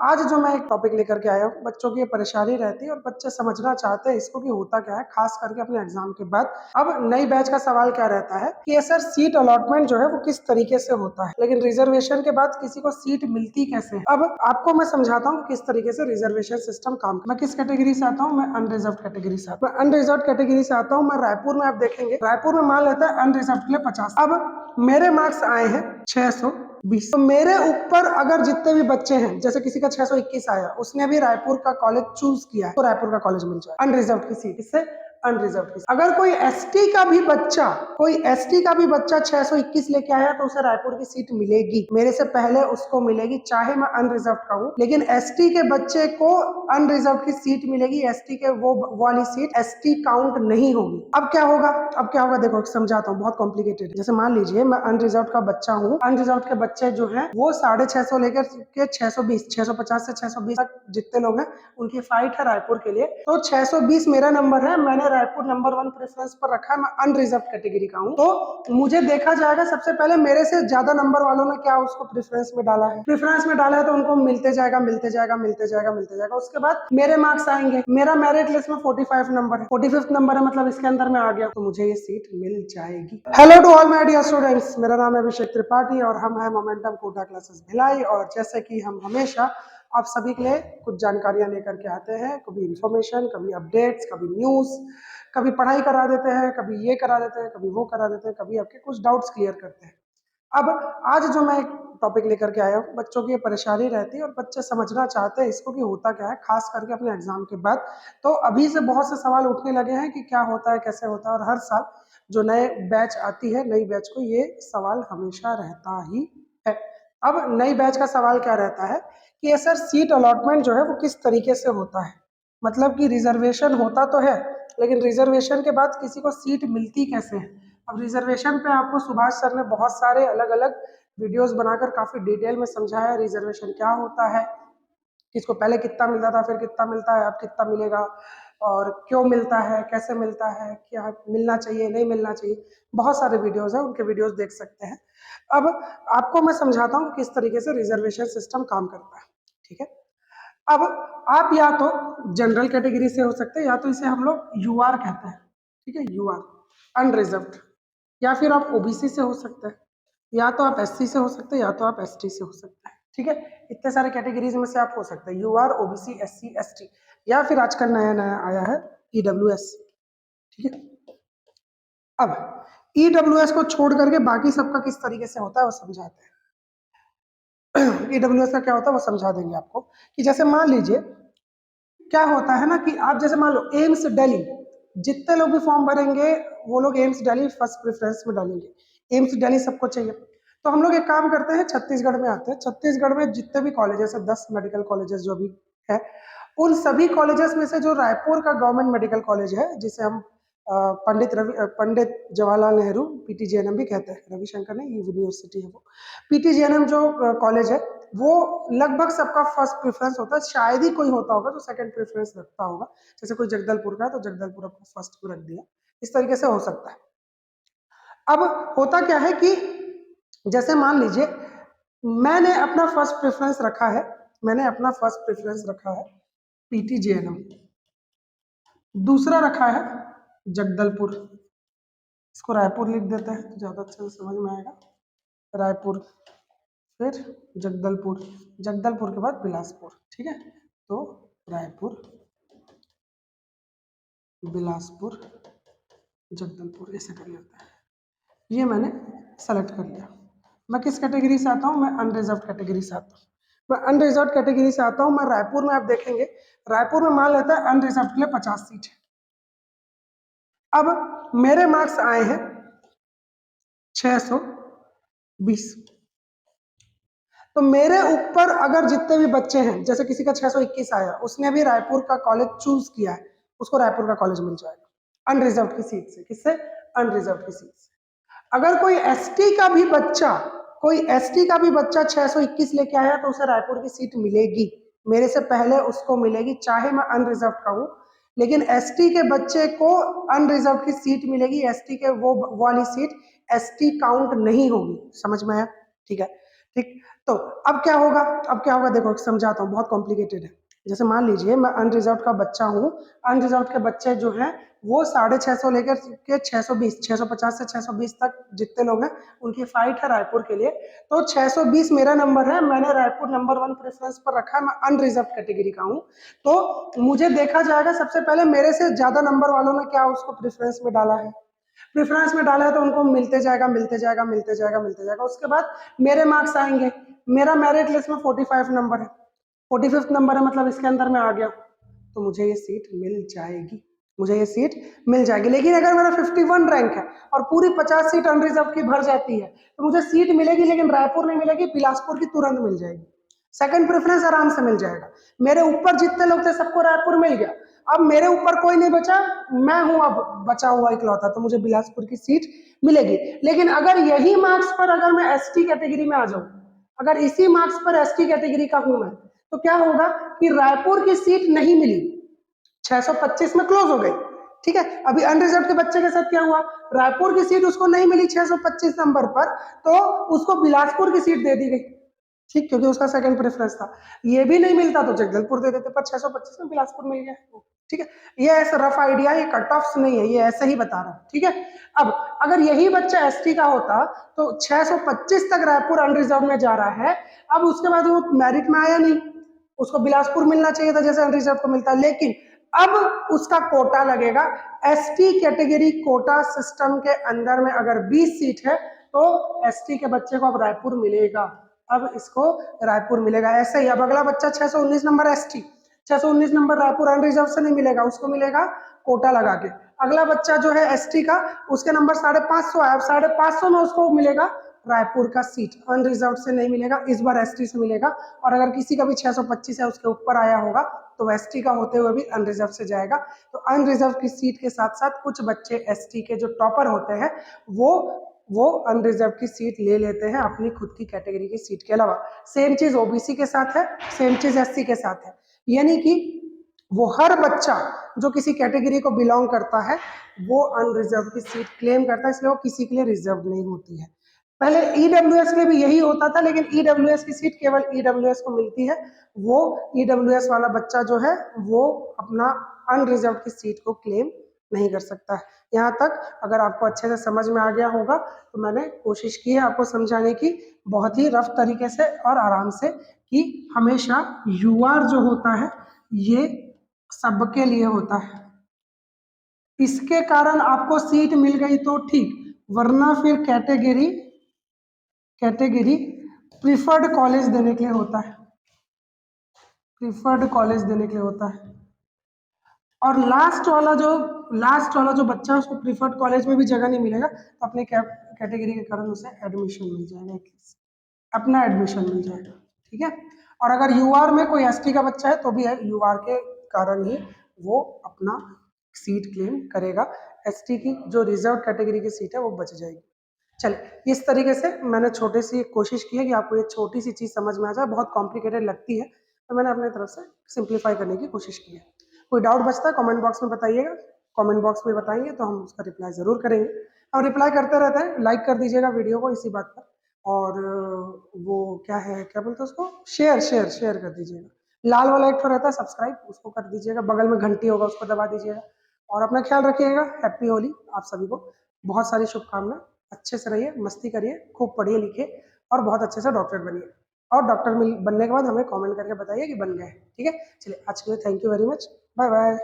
आज जो मैं एक टॉपिक लेकर के आया हूँ, बच्चों की ये परेशानी रहती है और बच्चे समझना चाहते हैं इसको कि होता क्या है, खास करके अपने एग्जाम के बाद। अब नई बैच का सवाल क्या रहता है कि सर सीट अलॉटमेंट जो है वो किस तरीके से होता है, लेकिन रिजर्वेशन के बाद किसी को सीट मिलती कैसे है। अब आपको मैं समझाता हूँ किस तरीके से रिजर्वेशन सिस्टम काम। मैं किस कैटेगरी से आता हूँ, मैं अनरिजर्व कैटेगरी से आता हूँ। मैं अनरिजर्व कैटेगरी से आता हूँ। मैं रायपुर में, आप देखेंगे रायपुर में मान लेता है अनरिजर्व के लिए 50। अब मेरे मार्क्स आए हैं 620। तो मेरे ऊपर अगर जितने भी बच्चे हैं, जैसे किसी का 621 आया, उसने भी रायपुर का कॉलेज चूज किया है, तो रायपुर का कॉलेज मिल जाए अनरिजर्व की सीट। इससे अनरिजर्व की। अगर कोई एसटी का भी बच्चा 621 लेके आया तो उसे रायपुर की सीट मिलेगी, मेरे से पहले उसको मिलेगी, चाहे मैं अनरिजर्व का हूं। लेकिन एसटी के बच्चे को अनरिजर्व की सीट मिलेगी। एसटी के वो वाली सीट एसटी काउंट नहीं होगी। अब क्या होगा देखो समझाता हूँ, बहुत कॉम्प्लिकेटेड। जैसे मान लीजिए मैं अनरिजर्व का बच्चा हूँ। अनरिजर्व के बच्चे जो है वो 650 लेकर के 620, 650 से 620 तक जितने लोग हैं उनकी फाइट है रायपुर के लिए। तो 620 मेरा नंबर है, मैंने रायपुर नंबर 1 प्रेफरेंस पर रखा है। मैं अनरिजर्व कैटेगरी का हूँ, तो मुझे देखा जाएगा सबसे पहले मेरे से ज्यादा नंबर वालों ने क्या उसको प्रेफरेंस में डाला है। प्रेफरेंस में डाला है तो उनको मिलते जाएगा। उसके बाद मेरे मार्क्स आएंगे। मेरा मेरिट लिस्ट में 45 नंबर है, 45 नंबर है, मतलब इसके अंदर मैं आ गया, तो मुझे ये सीट मिल जाएगी। Hello to all my dear students, मेरा नाम है अभिषेक त्रिपाठी और हम है मोमेंटम कोटा क्लासेस भिलाई। और जैसे कि हम हमेशा आप सभी के लिए कुछ जानकारियां लेकर के आते हैं, कभी इंफॉर्मेशन, कभी अपडेट्स, कभी न्यूज, कभी पढ़ाई करा देते हैं, कभी ये करा देते हैं, कभी वो करा देते हैं, कभी आपके कुछ डाउट्स क्लियर करते हैं। अब आज जो मैं एक टॉपिक लेकर के आया हूँ, बच्चों की ये परेशानी रहती है और बच्चे समझना चाहते हैं इसको कि होता क्या है, खास करके अपने एग्जाम के बाद। तो अभी से बहुत से सवाल उठने लगे हैं कि क्या होता है, कैसे होता है, और हर साल जो नए बैच आती है, नई बैच को ये सवाल हमेशा रहता ही है। अब नई बैच का सवाल क्या रहता है कि सर सीट अलॉटमेंट जो है वो किस तरीके से होता है। मतलब कि रिजर्वेशन होता तो है, लेकिन रिजर्वेशन के बाद किसी को सीट मिलती कैसे है। अब रिजर्वेशन पे आपको सुभाष सर ने बहुत सारे अलग अलग वीडियोस बनाकर काफी डिटेल में समझाया रिजर्वेशन क्या होता है, किसको पहले कितना मिलता था, फिर कितना मिलता है, अब कितना मिलेगा, और क्यों मिलता है, कैसे मिलता है, क्या मिलना चाहिए, नहीं मिलना चाहिए। बहुत सारे वीडियोस हैं, उनके वीडियोस देख सकते हैं। अब आपको मैं समझाता हूँ किस तरीके से रिजर्वेशन सिस्टम काम करता है। ठीक है। अब आप या तो जनरल कैटेगरी से हो सकते हैं, या तो इसे हम लोग यूआर कहते हैं। ठीक है, यूआर अनरिजर्व्ड। या फिर आप ओबीसी से हो सकते हैं, या तो आप एससी से हो सकते हैं, या तो आप एसटी से हो सकते हैं। ठीक है, इतने सारे कैटेगरीज में से आप हो सकते हैं, यूआर, ओबीसी, एससी, एसटी, या फिर आजकल नया नया आया है ईडब्ल्यूएस। ठीक है। अब ईडब्ल्यूएस को छोड़ करके बाकी सबका किस तरीके से होता है वो समझाते हैं। ईडब्ल्यूएस का क्या होता है वो समझा देंगे आपको। कि जैसे मान लीजिए क्या होता है ना कि आप जैसे मान लो एम्स दिल्ली, जितने लोग भी फॉर्म भरेंगे वो लोग एम्स दिल्ली फर्स्ट प्रेफरेंस में डालेंगे। एम्स दिल्ली सबको चाहिए, तो हम लोग एक काम करते हैं, छत्तीसगढ़ में आते हैं। छत्तीसगढ़ में जितने भी कॉलेजेस है, 10 मेडिकल कॉलेजेस जो भी है, उन सभी कॉलेजेस में से जो रायपुर का गवर्नमेंट मेडिकल कॉलेज है, जिसे हम पंडित जवाहरलाल नेहरू पीटीजीएनएम भी कहते हैं, रविशंकर ने यूनिवर्सिटी है वो। पीटीजीएनएम जो कॉलेज है वो लगभग सबका फर्स्ट प्रेफरेंस होता है। शायद ही कोई होता होगा जो सेकंड प्रेफरेंस रखता होगा। जैसे कोई जगदलपुर का है तो जगदलपुर अपना फर्स्ट को रख दिया, इस तरीके से हो सकता है। अब होता क्या है कि जैसे मान लीजिए मैंने अपना फर्स्ट प्रेफरेंस रखा है पीटीजीएनएम, दूसरा रखा है जगदलपुर। इसको रायपुर लिख देते हैं तो ज्यादा अच्छे से समझ में आएगा। रायपुर, फिर जगदलपुर, जगदलपुर के बाद बिलासपुर। ठीक है, तो रायपुर, बिलासपुर, जगदलपुर, ऐसे कर लेते हैं। ये मैंने सेलेक्ट कर लिया। मैं किस कैटेगरी से आता हूँ, मैं अनरिजर्व कैटेगरी से आता हूँ। मैं अनरिजर्व कैटेगरी से आता हूँ। मैं रायपुर में, आप देखेंगे रायपुर में मान लेता है अनरिजर्व के लिए 50 सीट है। अब मेरे मार्क्स आए हैं 620। तो मेरे ऊपर अगर जितने भी बच्चे हैं, जैसे किसी का 621 आया, उसने भी रायपुर का कॉलेज चूज किया है, उसको रायपुर का कॉलेज मिल जाएगा अनरिजर्व की सीट से। किससे? अनरिजर्व की सीट से। अगर कोई एसटी का भी बच्चा 621 लेके आया तो उसे रायपुर की सीट मिलेगी, मेरे से पहले उसको मिलेगी, चाहे मैं अनरिजर्व का हूं। लेकिन एसटी के बच्चे को अनरिजर्व की सीट मिलेगी। एसटी के वो वाली सीट एसटी काउंट नहीं होगी। समझ में आया? ठीक है, ठीक। तो अब क्या होगा, देखो समझाता हूँ, बहुत कॉम्प्लिकेटेड है। जैसे मान लीजिए मैं अनरिजर्व का बच्चा हूँ, अनरिजर्व के बच्चे जो हैं वो 650 लेकर के 620, 650 से 620 तक जितने लोग हैं उनकी फाइट है रायपुर के लिए। तो 620 मेरा नंबर है, मैंने रायपुर नंबर 1 प्रेफरेंस पर रखा है, मैं अनरिजर्व कैटेगरी का हूँ। तो मुझे देखा जाएगा सबसे पहले मेरे से ज्यादा नंबर वालों ने क्या उसको प्रेफरेंस में डाला है, प्रेफरेंस में डाला है तो उनको मिलते जाएगा मिलते जाएगा मिलते जाएगा मिलते जाएगा। उसके बाद मेरे मार्क्स आएंगे, मेरा मेरिट लिस्ट में 45 नंबर है, 45 नंबर है, मतलब इसके अंदर मैं आ गया, तो मुझे ये सीट मिल जाएगी, मुझे ये सीट मिल जाएगी। लेकिन अगर मेरा 51 रैंक है और पूरी 50 सीट अनरिजर्व की भर जाती है तो मुझे सीट मिलेगी, लेकिन रायपुर नहीं मिलेगी, बिलासपुर की तुरंत मिल जाएगी, सेकंड प्रेफरेंस आराम से मिल जाएगा। मेरे ऊपर जितने लोग थे सबको रायपुर मिल गया, अब मेरे ऊपर कोई नहीं बचा, मैं हूं अब बचा हुआ इकलौता, तो मुझे बिलासपुर की सीट मिलेगी। लेकिन अगर यही मार्क्स पर अगर मैं एसटी कैटेगरी में आ जाऊं, अगर इसी मार्क्स पर एसटी कैटेगरी का हूं मैं, तो क्या होगा कि रायपुर की सीट नहीं मिली, 625 में क्लोज हो गई। ठीक है, अभी अनरिजर्व के बच्चे के साथ क्या हुआ, रायपुर की सीट उसको नहीं मिली 625 नंबर पर, तो उसको बिलासपुर की सीट दे दी गई, ठीक, क्योंकि उसका सेकंड प्रेफरेंस था। ये भी नहीं मिलता तो जगदलपुर दे देते, पर 625 में बिलासपुर मिल गया। ठीक है, ये ऐसा रफ आइडिया, ये कट ऑफ नहीं है, ये ऐसे ही बता रहा हूं। ठीक है, अब अगर यही बच्चा एसटी का होता तो 625 तक रायपुर अनरिजर्व में जा रहा है, अब उसके बाद वो मेरिट में आया नहीं, उसको बिलासपुर मिलना चाहिए था जैसे अनरिजर्व को मिलता है, लेकिन अब उसका कोटा लगेगा। एसटी कैटेगरी कोटा सिस्टम के अंदर में अगर 20 सीट है तो एसटी के बच्चे को अब रायपुर मिलेगा, अब इसको रायपुर मिलेगा। ऐसे ही अब अगला बच्चा 619 number ST, 619 number Raipur unreserved से नहीं मिलेगा, उसको मिलेगा कोटा लगा के। अगला बच्चा जो है एसटी का, उसके नंबर 550 आया, अब 550 में उसको मिलेगा रायपुर का सीट, अनरिजर्व से नहीं मिलेगा, इस बार एसटी से मिलेगा। और अगर किसी का भी 625 है उसके ऊपर आया होगा तो एसटी का होते हुए भी अनरिजर्व से जाएगा। तो अनरिजर्व की सीट के साथ साथ कुछ बच्चे एसटी के जो टॉपर होते हैं वो अनरिजर्व की सीट ले लेते हैं अपनी खुद की कैटेगरी की सीट के अलावा। सेम चीज ओबीसी के साथ है, सेम चीज एससी के साथ है, यानी कि वो हर बच्चा जो किसी कैटेगरी को बिलोंग करता है वो अनरिजर्व की सीट क्लेम करता है, इसलिए वो किसी के लिए रिजर्व नहीं होती है। पहले ईडब्ल्यूएस के भी यही होता था, लेकिन ईडब्ल्यूएस की सीट केवल ईडब्ल्यूएस को मिलती है, वो ईडब्ल्यूएस वाला बच्चा जो है वो अपना अनरिजर्व की सीट को क्लेम नहीं कर सकता है। यहाँ तक अगर आपको अच्छे से समझ में आ गया होगा तो मैंने कोशिश की है आपको समझाने की, बहुत ही रफ तरीके से और आराम से, कि हमेशा यूआर जो होता है ये सबके लिए होता है, इसके कारण आपको सीट मिल गई तो ठीक, वरना फिर कैटेगरी प्रिफर्ड कॉलेज देने के लिए होता है, प्रिफर्ड कॉलेज देने के लिए होता है। और लास्ट वाला जो बच्चा है उसको प्रिफर्ड कॉलेज में भी जगह नहीं मिलेगा, तो अपनी कैटेगरी के कारण उसे एडमिशन मिल जाएगा, अपना एडमिशन मिल जाएगा। ठीक है, और अगर यूआर में कोई एसटी का बच्चा है तो भी यूआर के कारण ही वो अपना सीट क्लेम करेगा, एसटी की जो रिजर्व कैटेगरी की सीट है वो बच जाएगी। चलिए, इस तरीके से मैंने छोटी सी कोशिश की है कि आपको ये छोटी सी चीज़ समझ में आ जाए, बहुत कॉम्प्लिकेटेड लगती है तो मैंने अपने तरफ से सिंप्लीफाई करने की कोशिश की है। कोई डाउट बचता है कमेंट बॉक्स में बताइएगा, कमेंट बॉक्स में बताएंगे तो हम उसका रिप्लाई ज़रूर करेंगे। और रिप्लाई करते रहते हैं, लाइक कर दीजिएगा वीडियो को इसी बात पर, और वो क्या है, क्या बोलते हैं उसको, शेयर कर दीजिएगा। लाल वाला एक तो रहता है सब्सक्राइब, उसको कर दीजिएगा, बगल में घंटी होगा उसको दबा दीजिएगा। और अपना ख्याल रखिएगा, हैप्पी होली आप सभी को, बहुत सारी शुभकामनाएं, अच्छे से रहिए, मस्ती करिए, खूब पढ़िए लिखिए और बहुत अच्छे से डॉक्टरेट बनिए। और डॉक्टर बनने के बाद हमें कमेंट करके बताइए कि बन गए। ठीक है, चलिए आज के लिए thank you very much, bye bye.